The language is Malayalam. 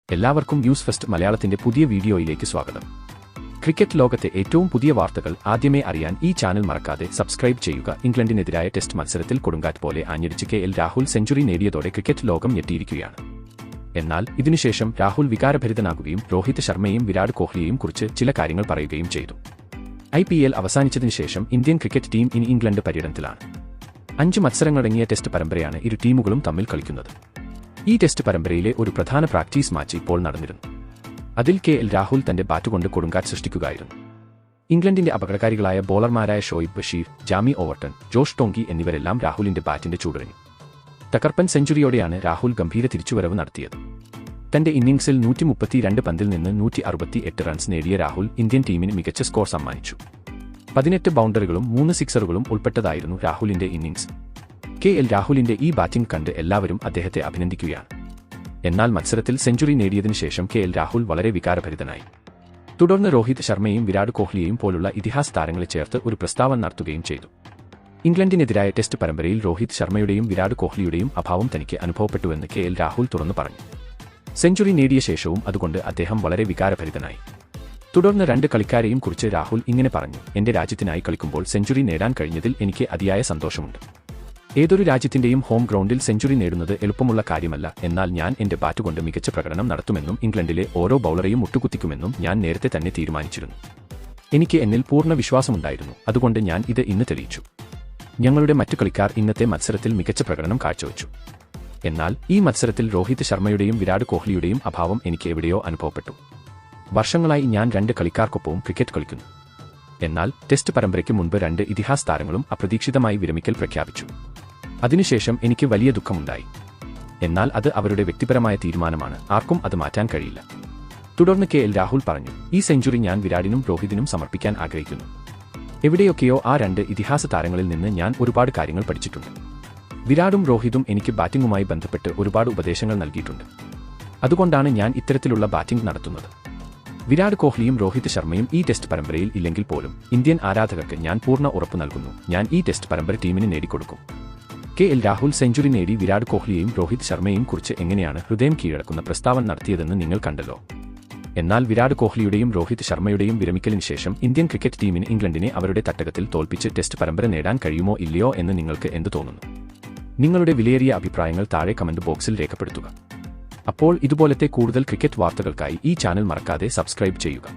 എല്ലാവർക്കും ന്യൂസ് ഫസ്റ്റ് മലയാളത്തിന്റെ പുതിയ വീഡിയോയിലേക്ക് സ്വാഗതം. ക്രിക്കറ്റ് ലോകത്തെ ഏറ്റവും പുതിയ വാർത്തകൾ ആദ്യമേ അറിയാൻ ഈ ചാനൽ മറക്കാതെ സബ്സ്ക്രൈബ് ചെയ്യുക. ഇംഗ്ലണ്ടിനെതിരായ ടെസ്റ്റ് മത്സരത്തിൽ കൊടുങ്കാറ്റ് പോലെ ആഞ്ഞടിച്ച് കെ.എൽ. രാഹുൽ സെഞ്ചുറി നേടിയതോടെ ക്രിക്കറ്റ് ലോകം ഞെട്ടിയിരിക്കുകയാണ്. എന്നാൽ ഇതിനുശേഷം രാഹുൽ വികാരഭരിതനാകുകയും രോഹിത് ശർമ്മയെയും വിരാട് കോഹ്ലിയെയും കുറിച്ച് ചില കാര്യങ്ങൾ പറയുകയും ചെയ്തു. IPL അവസാനിച്ചതിനുശേഷം ഇന്ത്യൻ ക്രിക്കറ്റ് ടീം ഇനി ഇംഗ്ലണ്ട് പര്യടനത്തിലാണ്. 5 മത്സരങ്ങളടങ്ങിയ ടെസ്റ്റ് പരമ്പരയാണ് ഇരു ടീമുകളും തമ്മിൽ കളിക്കുന്നത്. ഈ ടെസ്റ്റ് പരമ്പരയിലെ ഒരു പ്രധാന പ്രാക്ടീസ് മാച്ച് ഇപ്പോൾ നടന്നിരുന്നു. അതിൽ കെ.എൽ. രാഹുൽ തന്റെ ബാറ്റുകൊണ്ട് കൊടുങ്കാറ്റ് സൃഷ്ടിക്കുകയായിരുന്നു. ഇംഗ്ലണ്ടിന്റെ അപകടകാരികളായ ബോളർമാരായ Shoaib Bashir, Jamie Overton, Josh Tongue എന്നിവരെല്ലാം രാഹുലിന്റെ ബാറ്റിന്റെ ചൂടറിഞ്ഞു. തകർപ്പൻ സെഞ്ചുറിയോടെയാണ് രാഹുൽ ഗംഭീര തിരിച്ചുവരവ് നടത്തിയത്. തന്റെ ഇന്നിംഗ്സിൽ 132 പന്തിൽ നിന്ന് 168 റൺസ് നേടിയ രാഹുൽ ഇന്ത്യൻ ടീമിന് മികച്ച സ്കോർ സമ്മാനിച്ചു. 18 ബൗണ്ടറികളും 3 സിക്സറുകളും ഉൾപ്പെട്ടതായിരുന്നു രാഹുലിന്റെ ഇന്നിംഗ്സ്. കെ.എൽ. രാഹുലിന്റെ ഈ ബാറ്റിംഗ് കണ്ട് എല്ലാവരും അദ്ദേഹത്തെ അഭിനന്ദിക്കുകയാണ്. എന്നാൽ മത്സരത്തിൽ സെഞ്ചുറി നേടിയതിനു ശേഷം കെ.എൽ. രാഹുൽ വളരെ വികാരഭരിതനായി. തുടർന്ന് രോഹിത് ശർമ്മയെയും വിരാട് കോഹ്ലിയെയും പോലുള്ള ഇതിഹാസ താരങ്ങളെ ചേർത്ത് ഒരു പ്രസ്താവന നടത്തുകയും ചെയ്തു. ഇംഗ്ലണ്ടിനെതിരായ ടെസ്റ്റ് പരമ്പരയിൽ രോഹിത് ശർമ്മയുടെയും വിരാട് കോഹ്ലിയുടെയും അഭാവം തനിക്ക് അനുഭവപ്പെട്ടുവെന്ന് കെ.എൽ. രാഹുൽ തുറന്നു പറഞ്ഞു. സെഞ്ചുറി നേടിയ ശേഷവും അതുകൊണ്ട് അദ്ദേഹം വളരെ വികാരഭരിതനായി. തുടർന്ന് 2 കളിക്കാരെയും കുറിച്ച് രാഹുൽ ഇങ്ങനെ പറഞ്ഞു: എന്റെ രാജ്യത്തിനായി കളിക്കുമ്പോൾ സെഞ്ചുറി നേടാൻ കഴിഞ്ഞതിൽ എനിക്ക് അതിയായ സന്തോഷമുണ്ട്. ഏതൊരു രാജ്യത്തിന്റെയും ഹോം ഗ്രൗണ്ടിൽ സെഞ്ചുറി നേടുന്നത് എളുപ്പമുള്ള കാര്യമല്ല. എന്നാൽ ഞാൻ എന്റെ ബാറ്റുകൊണ്ട് മികച്ച പ്രകടനം നടത്തുമെന്നും ഇംഗ്ലണ്ടിലെ ഓരോ ബൗളറെയും മുട്ടുകുത്തിക്കുമെന്നും ഞാൻ നേരത്തെ തന്നെ തീരുമാനിച്ചിരുന്നു. എനിക്ക് എന്നിൽ പൂർണ്ണ വിശ്വാസമുണ്ടായിരുന്നു. അതുകൊണ്ട് ഞാൻ ഇത് ഇന്ന് തെളിയിച്ചു. ഞങ്ങളുടെ മറ്റു കളിക്കാർ ഇന്നത്തെ മത്സരത്തിൽ മികച്ച പ്രകടനം കാഴ്ചവെച്ചു. എന്നാൽ ഈ മത്സരത്തിൽ രോഹിത് ശർമ്മയുടെയും വിരാട് കോഹ്ലിയുടെയും അഭാവം എനിക്ക് എവിടെയോ അനുഭവപ്പെട്ടു. വർഷങ്ങളായി ഞാൻ 2 കളിക്കാർക്കൊപ്പവും ക്രിക്കറ്റ് കളിക്കുന്നു. എന്നാൽ ടെസ്റ്റ് പരമ്പരയ്ക്ക് മുൻപ് 2 ഇതിഹാസ താരങ്ങളും അപ്രതീക്ഷിതമായി വിരമിക്കൽ പ്രഖ്യാപിച്ചു. അതിനുശേഷം എനിക്ക് വലിയ ദുഃഖമുണ്ടായി. എന്നാൽ അത് അവരുടെ വ്യക്തിപരമായ തീരുമാനമാണ്, ആർക്കും അത് മാറ്റാൻ കഴിയില്ല. തുടർന്ന് കെ.എൽ. രാഹുൽ പറഞ്ഞു: ഈ സെഞ്ചുറി ഞാൻ വിരാടിനും രോഹിതിനും സമർപ്പിക്കാൻ ആഗ്രഹിക്കുന്നു. എവിടെയൊക്കെയോ ആ 2 ഇതിഹാസ താരങ്ങളിൽ നിന്ന് ഞാൻ ഒരുപാട് കാര്യങ്ങൾ പഠിച്ചിട്ടുണ്ട്. വിരാടും രോഹിതും എനിക്ക് ബാറ്റിംഗുമായി ബന്ധപ്പെട്ട് ഒരുപാട് ഉപദേശങ്ങൾ നൽകിയിട്ടുണ്ട്. അതുകൊണ്ടാണ് ഞാൻ ഇത്തരത്തിലുള്ള ബാറ്റിംഗ് നടത്തുന്നത്. വിരാട് കോഹ്ലിയും രോഹിത് ശർമ്മയും ഈ ടെസ്റ്റ് പരമ്പരയിൽ ഇല്ലെങ്കിൽ പോലും ഇന്ത്യൻ ആരാധകർക്ക് ഞാൻ പൂർണ്ണ ഉറപ്പ് നൽകുന്നു, ഞാൻ ഈ ടെസ്റ്റ് പരമ്പര ടീമിന് നേടിക്കൊടുക്കും. കെ.എൽ. രാഹുൽ സെഞ്ചുറി നേടി വിരാട് കോഹ്ലിയെയും രോഹിത് ശർമ്മയെയും കുറിച്ച് എങ്ങനെയാണ് ഹൃദയം കീഴടക്കുന്ന പ്രസ്താവന നടത്തിയതെന്ന് നിങ്ങൾ കണ്ടല്ലോ. എന്നാൽ വിരാട് കോഹ്ലിയുടെയും രോഹിത് ശർമ്മയുടെയും വിരമിക്കലിന് ശേഷം ഇന്ത്യൻ ക്രിക്കറ്റ് ടീമിന് ഇംഗ്ലണ്ടിനെ അവരുടെ തട്ടകത്തിൽ തോൽപ്പിച്ച് ടെസ്റ്റ് പരമ്പര നേടാൻ കഴിയുമോ ഇല്ലയോ എന്ന് നിങ്ങൾക്ക് എന്ത് തോന്നുന്നു? നിങ്ങളുടെ വിലയേറിയ അഭിപ്രായങ്ങൾ താഴെ കമന്റ് ബോക്സിൽ രേഖപ്പെടുത്തുക. അപ്പോൾ ഇതുപോലത്തെ കൂടുതൽ ക്രിക്കറ്റ് വാർത്തകൾക്കായി ഈ ചാനൽ മറക്കാതെ സബ്സ്ക്രൈബ് ചെയ്യുക.